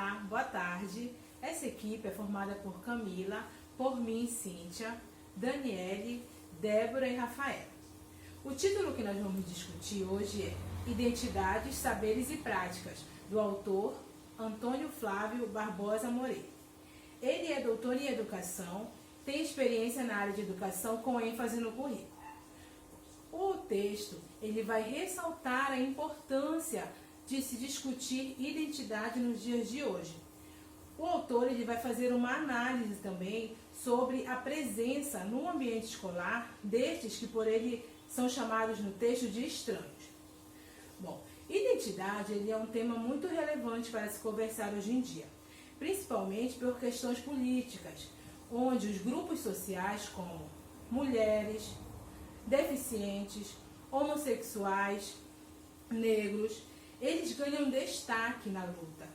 Olá, boa tarde. Essa equipe é formada por Camila, por mim, Cíntia, Daniele, Débora e Rafael. O título que nós vamos discutir hoje é Identidades, Saberes e Práticas, do autor Antônio Flávio Barbosa Moreira. Ele é doutor em educação, tem experiência na área de educação com ênfase no currículo. O texto ele vai ressaltar a importância de se discutir identidade nos dias de hoje. O autor ele vai fazer uma análise também sobre a presença no ambiente escolar destes que por ele são chamados no texto de estranhos. Bom, identidade ele é um tema muito relevante para se conversar hoje em dia, principalmente por questões políticas, onde os grupos sociais como mulheres, deficientes, homossexuais, negros, eles ganham destaque na luta.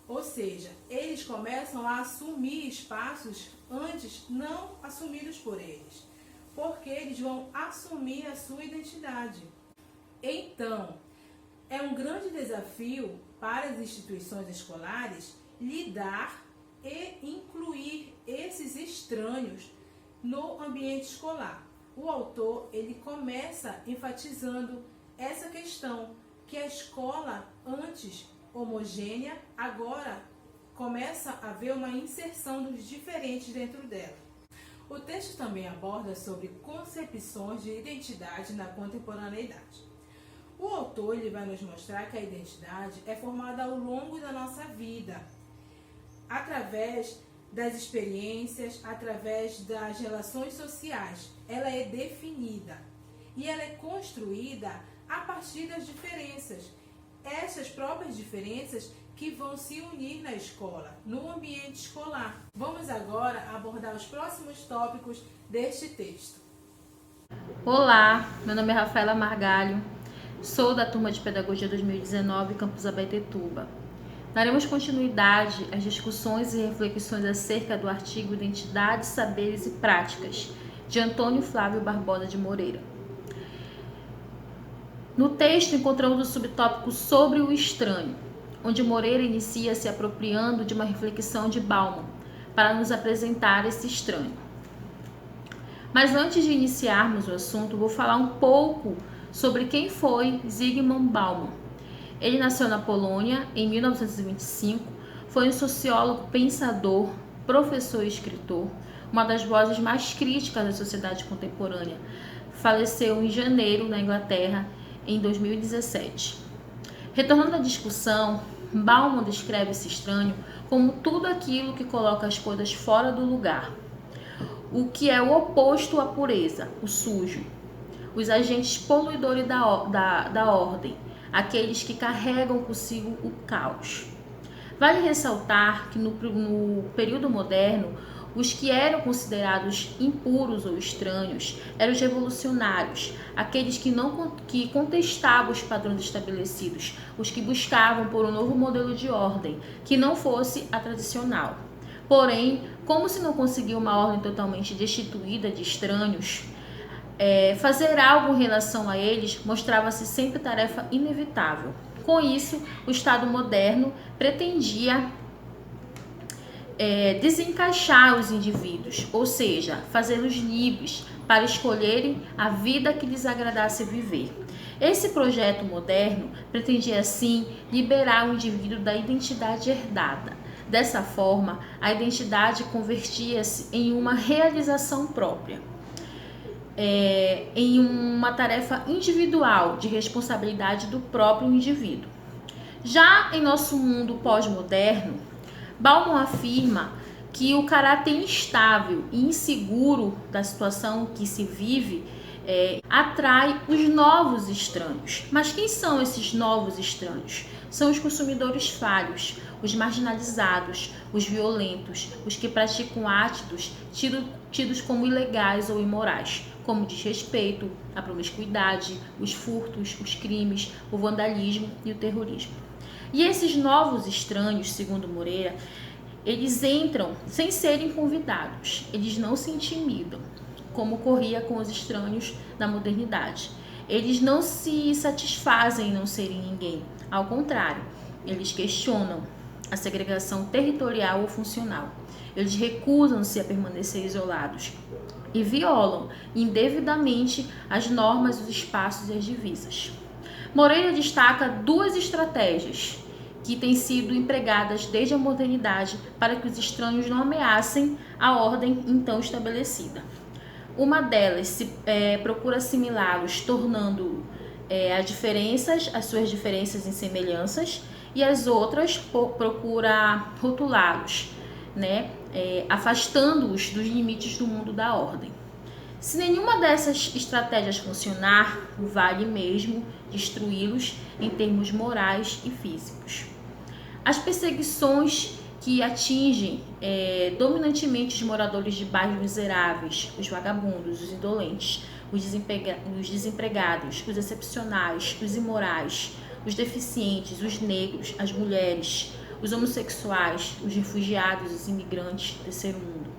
Ou seja, eles começam a assumir espaços antes não assumidos por eles, porque eles vão assumir a sua identidade. Então, é um grande desafio para as instituições escolares lidar e incluir esses estranhos no ambiente escolar. O autor ele começa enfatizando essa questão, que a escola antes homogênea, agora começa a haver uma inserção dos diferentes dentro dela. O texto também aborda sobre concepções de identidade na contemporaneidade. O autor ele vai nos mostrar que a identidade é formada ao longo da nossa vida, através das experiências, através das relações sociais. Ela é definida e ela é construída a partir das diferenças. Essas próprias diferenças que vão se unir na escola, no ambiente escolar. Vamos agora abordar os próximos tópicos deste texto. Olá, meu nome é Rafaela Margalho, sou da turma de Pedagogia 2019, Campus Abaetetuba. Daremos continuidade às discussões e reflexões acerca do artigo Identidades, Saberes e Práticas, de Antônio Flávio Barbosa de Moreira. No texto encontramos o subtópico sobre o estranho, onde Moreira inicia se apropriando de uma reflexão de Bauman para nos apresentar esse estranho. Mas antes de iniciarmos o assunto, vou falar um pouco sobre quem foi Zygmunt Bauman. Ele nasceu na Polônia em 1925, foi um sociólogo, pensador, professor e escritor, uma das vozes mais críticas da sociedade contemporânea. Faleceu em janeiro na Inglaterra em 2017. Retornando à discussão, Bauman descreve esse estranho como tudo aquilo que coloca as coisas fora do lugar, o que é o oposto à pureza, o sujo, os agentes poluidores da ordem, aqueles que carregam consigo o caos. Vale ressaltar que no período moderno, os que eram considerados impuros ou estranhos eram os revolucionários, aqueles que contestavam os padrões estabelecidos, os que buscavam por um novo modelo de ordem, que não fosse a tradicional. Porém, como se não conseguia uma ordem totalmente destituída de estranhos, fazer algo em relação a eles mostrava-se sempre tarefa inevitável. Com isso, o Estado moderno pretendia desencaixar os indivíduos, ou seja, fazê-los livres para escolherem a vida que lhes agradasse viver. Esse projeto moderno pretendia, assim, liberar o indivíduo da identidade herdada. Dessa forma, a identidade convertia-se em uma realização própria, em uma tarefa individual de responsabilidade do próprio indivíduo. Já em nosso mundo pós-moderno, Bauman afirma que o caráter instável e inseguro da situação que se vive atrai os novos estranhos. Mas quem são esses novos estranhos? São os consumidores falhos, os marginalizados, os violentos, os que praticam atos tidos como ilegais ou imorais, como o desrespeito, a promiscuidade, os furtos, os crimes, o vandalismo e o terrorismo. E esses novos estranhos, segundo Moreira, eles entram sem serem convidados, eles não se intimidam, como ocorria com os estranhos da modernidade. Eles não se satisfazem em não serem ninguém, ao contrário, eles questionam, a segregação territorial ou funcional. Eles recusam-se a permanecer isolados e violam indevidamente as normas, os espaços e as divisas. Moreira destaca duas estratégias que têm sido empregadas desde a modernidade para que os estranhos não ameacem a ordem então estabelecida. Uma delas procura assimilá-los, tornando as suas diferenças em semelhanças, e as outras procura rotulá-los, afastando-os dos limites do mundo da ordem. Se nenhuma dessas estratégias funcionar, vale mesmo destruí-los em termos morais e físicos. As perseguições que atingem dominantemente os moradores de bairros miseráveis, os vagabundos, os indolentes, os desempregados, os excepcionais, os imorais, os deficientes, os negros, as mulheres, os homossexuais, os refugiados, os imigrantes do terceiro mundo,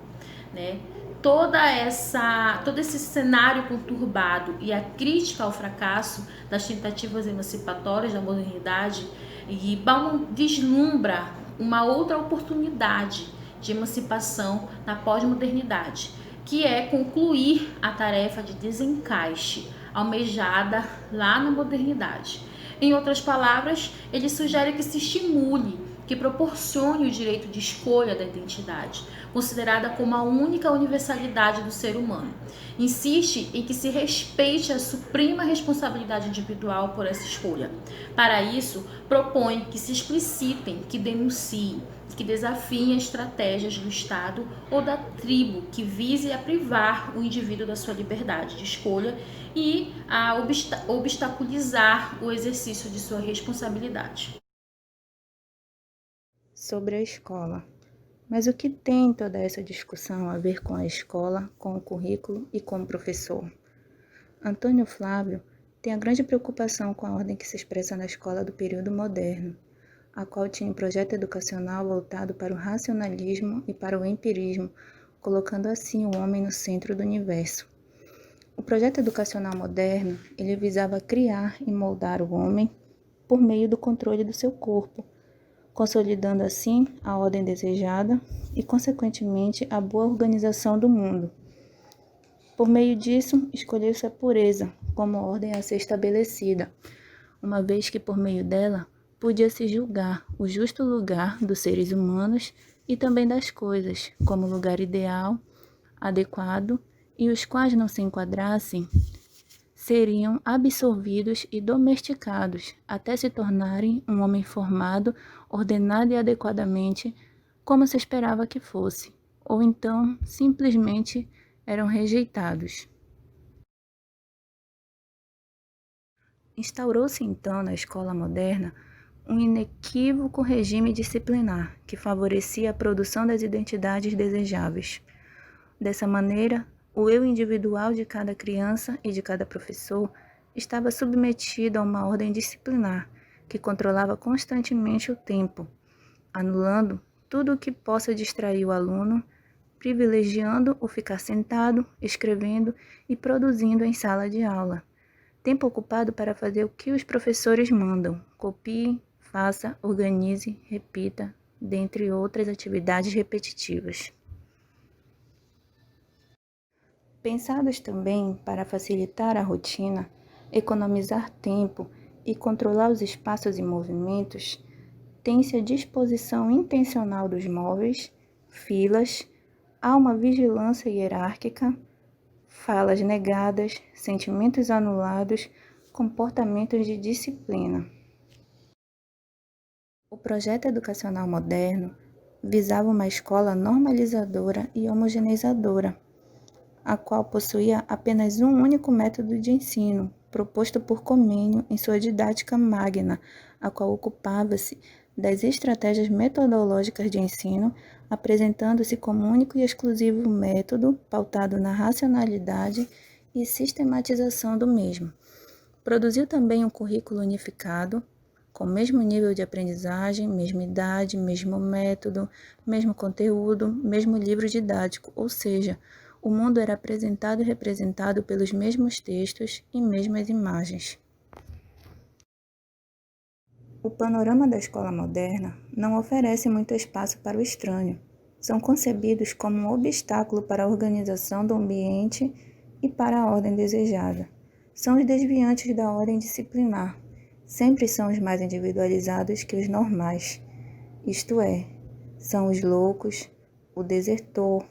Todo esse cenário conturbado e a crítica ao fracasso das tentativas emancipatórias da modernidade, e Bauman vislumbra uma outra oportunidade de emancipação na pós-modernidade, que é concluir a tarefa de desencaixe almejada lá na modernidade. Em outras palavras, ele sugere que se estimule, que proporcione o direito de escolha da identidade, considerada como a única universalidade do ser humano. Insiste em que se respeite a suprema responsabilidade individual por essa escolha. Para isso, propõe que se explicitem, que denunciem, que desafiem as estratégias do Estado ou da tribo que vise a privar o indivíduo da sua liberdade de escolha e a obstaculizar o exercício de sua responsabilidade. Sobre a escola. Mas o que tem toda essa discussão a ver com a escola, com o currículo e com o professor? Antônio Flávio tem a grande preocupação com a ordem que se expressa na escola do período moderno, a qual tinha um projeto educacional voltado para o racionalismo e para o empirismo, colocando assim o homem no centro do universo. O projeto educacional moderno, ele visava criar e moldar o homem por meio do controle do seu corpo, consolidando assim a ordem desejada e, consequentemente, a boa organização do mundo. Por meio disso, escolheu-se a pureza como ordem a ser estabelecida, uma vez que, por meio dela, podia-se julgar o justo lugar dos seres humanos e também das coisas, como lugar ideal, adequado, e os quais não se enquadrassem seriam absorvidos e domesticados até se tornarem um homem formado, ordenado e adequadamente como se esperava que fosse, ou então simplesmente eram rejeitados. Instaurou-se então na escola moderna um inequívoco regime disciplinar que favorecia a produção das identidades desejáveis. Dessa maneira, o eu individual de cada criança e de cada professor estava submetido a uma ordem disciplinar que controlava constantemente o tempo, anulando tudo o que possa distrair o aluno, privilegiando o ficar sentado, escrevendo e produzindo em sala de aula. Tempo ocupado para fazer o que os professores mandam: copie, faça, organize, repita, dentre outras atividades repetitivas. Pensados também para facilitar a rotina, economizar tempo e controlar os espaços e movimentos, tem-se a disposição intencional dos móveis, filas, há uma vigilância hierárquica, falas negadas, sentimentos anulados, comportamentos de disciplina. O projeto educacional moderno visava uma escola normalizadora e homogeneizadora, a qual possuía apenas um único método de ensino, proposto por Comênio em sua didática magna, a qual ocupava-se das estratégias metodológicas de ensino, apresentando-se como único e exclusivo método pautado na racionalidade e sistematização do mesmo. Produziu também um currículo unificado, com o mesmo nível de aprendizagem, mesma idade, mesmo método, mesmo conteúdo, mesmo livro didático, ou seja, o mundo era apresentado e representado pelos mesmos textos e mesmas imagens. O panorama da escola moderna não oferece muito espaço para o estranho. São concebidos como um obstáculo para a organização do ambiente e para a ordem desejada. São os desviantes da ordem disciplinar. Sempre são os mais individualizados que os normais. Isto é, são os loucos, o desertor,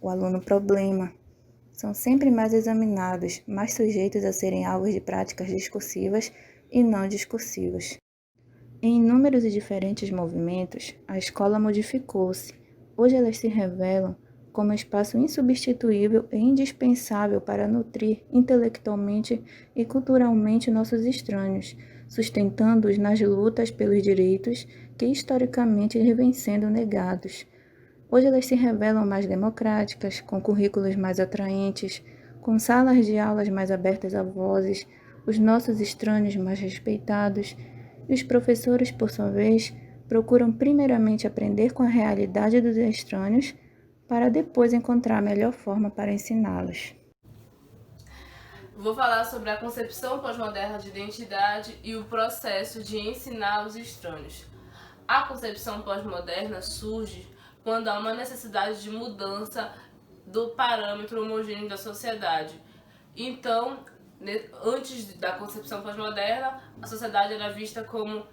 o aluno problema. São sempre mais examinados, mais sujeitos a serem alvos de práticas discursivas e não discursivas. Em inúmeros e diferentes movimentos, a escola modificou-se. Hoje elas se revelam como espaço insubstituível e indispensável para nutrir intelectualmente e culturalmente nossos estranhos, sustentando-os nas lutas pelos direitos que historicamente lhes vêm sendo negados. Hoje elas se revelam mais democráticas, com currículos mais atraentes, com salas de aulas mais abertas a vozes, os nossos estranhos mais respeitados, e os professores, por sua vez, procuram primeiramente aprender com a realidade dos estranhos para depois encontrar a melhor forma para ensiná-los. Vou falar sobre a concepção pós-moderna de identidade e o processo de ensinar os estranhos. A concepção pós-moderna surge quando há uma necessidade de mudança do parâmetro homogêneo da sociedade. Então, antes da concepção pós-moderna, a sociedade era vista como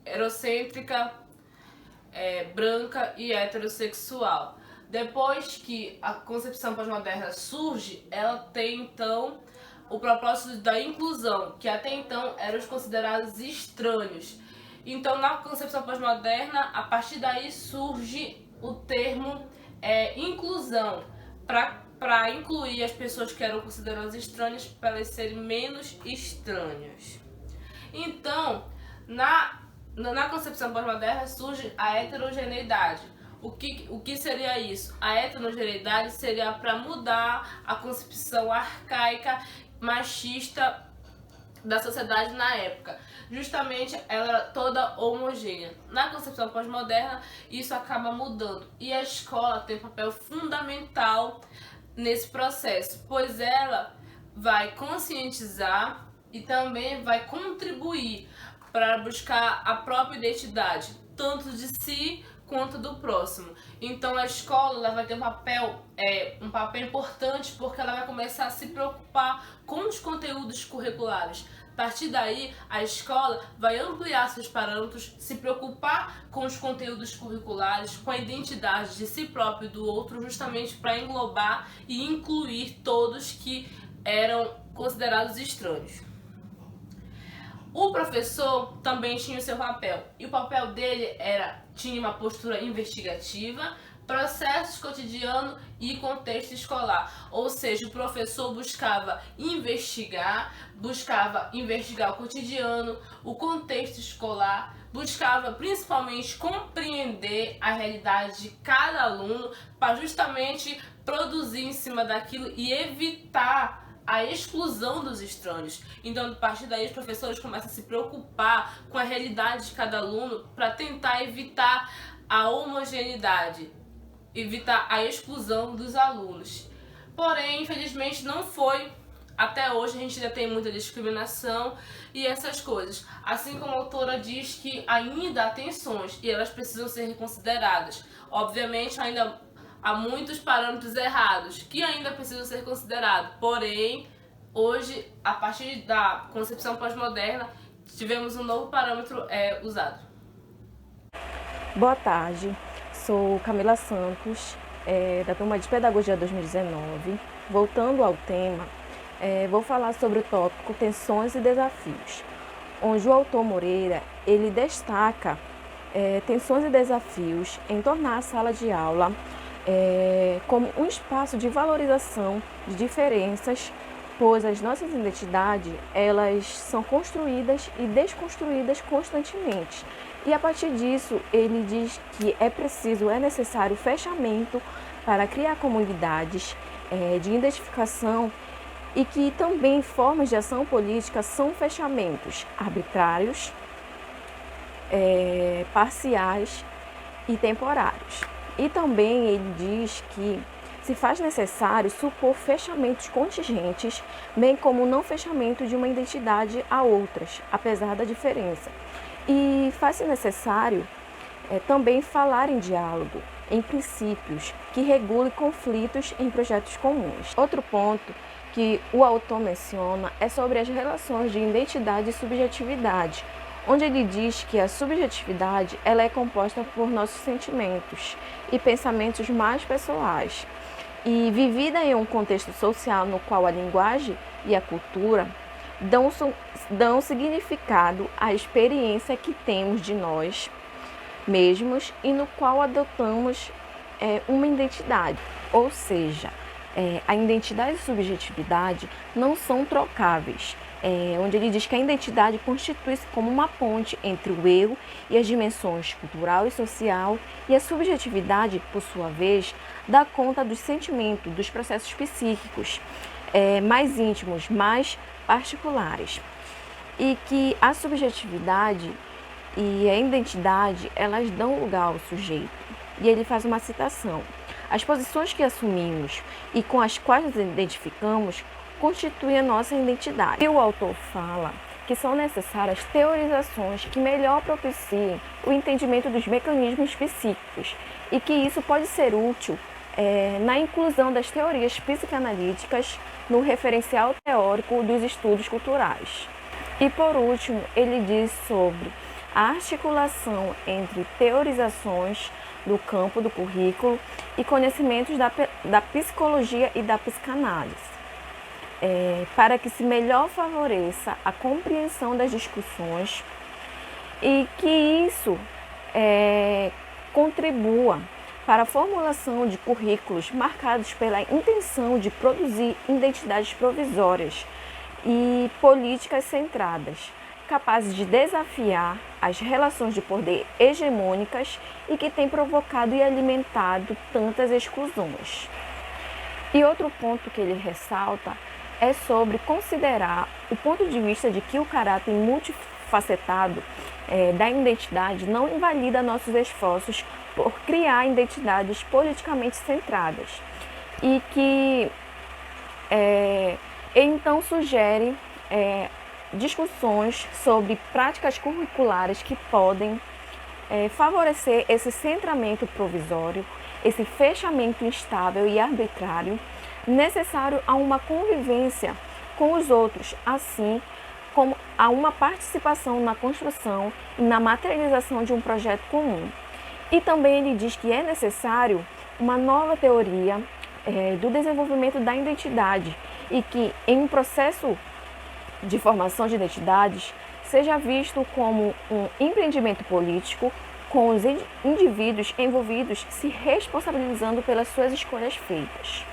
eurocêntrica, branca e heterossexual. Depois que a concepção pós-moderna surge, ela tem então o propósito da inclusão, que até então eram os considerados estranhos. Então, na concepção pós-moderna, a partir daí surge o termo inclusão, para incluir as pessoas que eram consideradas estranhas, para elas serem menos estranhas. Então, na concepção pós-moderna surge a heterogeneidade. O que seria isso? A heterogeneidade seria para mudar a concepção arcaica, machista da sociedade na época. Justamente ela era toda homogênea. Na concepção pós-moderna, isso acaba mudando. E a escola tem um papel fundamental nesse processo, pois ela vai conscientizar e também vai contribuir para buscar a própria identidade, tanto de si quanto do próximo. Então a escola ela vai ter um papel importante, porque ela vai começar a se preocupar com os conteúdos curriculares. A partir daí, a escola vai ampliar seus parâmetros, se preocupar com os conteúdos curriculares, com a identidade de si próprio e do outro, justamente para englobar e incluir todos que eram considerados estranhos. O professor também tinha o seu papel, e o papel dele tinha uma postura investigativa, processos cotidianos e contexto escolar. Ou seja, o professor buscava investigar o cotidiano, o contexto escolar, buscava principalmente compreender a realidade de cada aluno para justamente produzir em cima daquilo e evitar a exclusão dos estranhos. Então, a partir daí, os professores começam a se preocupar com a realidade de cada aluno para tentar evitar a homogeneidade, evitar a exclusão dos alunos. Porém, infelizmente, não foi. Até hoje a gente ainda tem muita discriminação e essas coisas. Assim como a autora diz que ainda há tensões e elas precisam ser reconsideradas. Obviamente, ainda há muitos parâmetros errados que ainda precisam ser considerados. Porém, hoje, a partir da concepção pós-moderna, tivemos um novo parâmetro usado. Boa tarde, sou Camila Santos, da turma de Pedagogia 2019. Voltando ao tema, vou falar sobre o tópico Tensões e Desafios, onde o autor Moreira ele destaca tensões e desafios em tornar a sala de aula como um espaço de valorização de diferenças, pois as nossas identidades elas são construídas e desconstruídas constantemente. E a partir disso, ele diz que é necessário fechamento para criar comunidades de identificação e que também formas de ação política são fechamentos arbitrários, parciais e temporários. E também ele diz que se faz necessário supor fechamentos contingentes, bem como o não fechamento de uma identidade a outras, apesar da diferença. E faz-se necessário também falar em diálogo, em princípios que regulem conflitos em projetos comuns. Outro ponto que o autor menciona é sobre as relações de identidade e subjetividade, onde ele diz que a subjetividade ela é composta por nossos sentimentos e pensamentos mais pessoais. E vivida em um contexto social no qual a linguagem e a cultura dão significado à experiência que temos de nós mesmos e no qual adotamos uma identidade. Ou seja, a identidade e a subjetividade não são trocáveis, onde ele diz que a identidade constitui-se como uma ponte entre o eu e as dimensões cultural e social, e a subjetividade, por sua vez, dá conta dos sentimentos, dos processos psíquicos mais íntimos, mais particulares. E que a subjetividade e a identidade, elas dão lugar ao sujeito. E ele faz uma citação. As posições que assumimos e com as quais nos identificamos constituem a nossa identidade. E o autor fala que são necessárias teorizações que melhor propiciem o entendimento dos mecanismos psíquicos e que isso pode ser útil na inclusão das teorias psicanalíticas no referencial teórico dos estudos culturais. E por último, ele diz sobre a articulação entre teorizações do campo do currículo e conhecimentos da psicologia e da psicanálise, para que se melhor favoreça a compreensão das discussões e que isso contribua para a formulação de currículos marcados pela intenção de produzir identidades provisórias e políticas centradas, capazes de desafiar as relações de poder hegemônicas e que têm provocado e alimentado tantas exclusões. E outro ponto que ele ressalta é sobre considerar o ponto de vista de que o caráter multifacetado da identidade não invalida nossos esforços por criar identidades politicamente centradas e que então sugere discussões sobre práticas curriculares que podem favorecer esse centramento provisório, esse fechamento instável e arbitrário necessário a uma convivência com os outros, assim como a uma participação na construção e na materialização de um projeto comum. E também ele diz que é necessário uma nova teoria do desenvolvimento da identidade e que em um processo de formação de identidades seja visto como um empreendimento político com os indivíduos envolvidos se responsabilizando pelas suas escolhas feitas.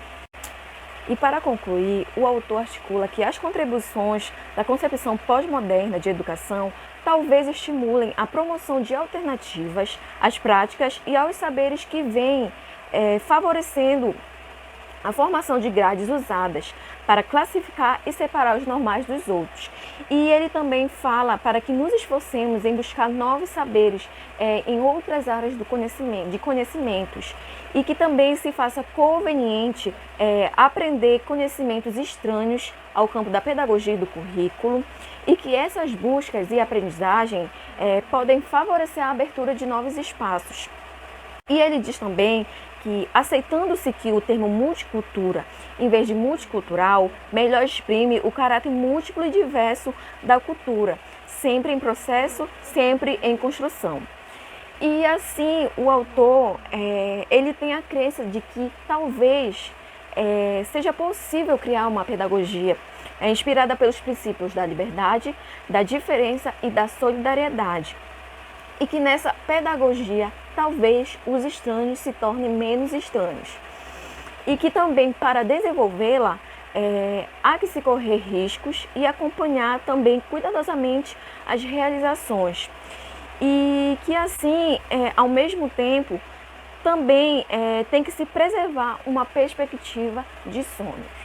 E para concluir, o autor articula que as contribuições da concepção pós-moderna de educação talvez estimulem a promoção de alternativas às práticas e aos saberes que vêm favorecendo a formação de grades usadas para classificar e separar os normais dos outros. E ele também fala para que nos esforcemos em buscar novos saberes em outras áreas de conhecimentos e que também se faça conveniente aprender conhecimentos estranhos ao campo da pedagogia e do currículo e que essas buscas e aprendizagem podem favorecer a abertura de novos espaços. E ele diz também que, aceitando-se que o termo multicultura, em vez de multicultural, melhor exprime o caráter múltiplo e diverso da cultura, sempre em processo, sempre em construção. E assim, o autor, ele tem a crença de que talvez seja possível criar uma pedagogia inspirada pelos princípios da liberdade, da diferença e da solidariedade. E que nessa pedagogia, talvez os estranhos se tornem menos estranhos. E que também, para desenvolvê-la, há que se correr riscos e acompanhar também cuidadosamente as realizações. E que assim, ao mesmo tempo, também tem que se preservar uma perspectiva de sonhos.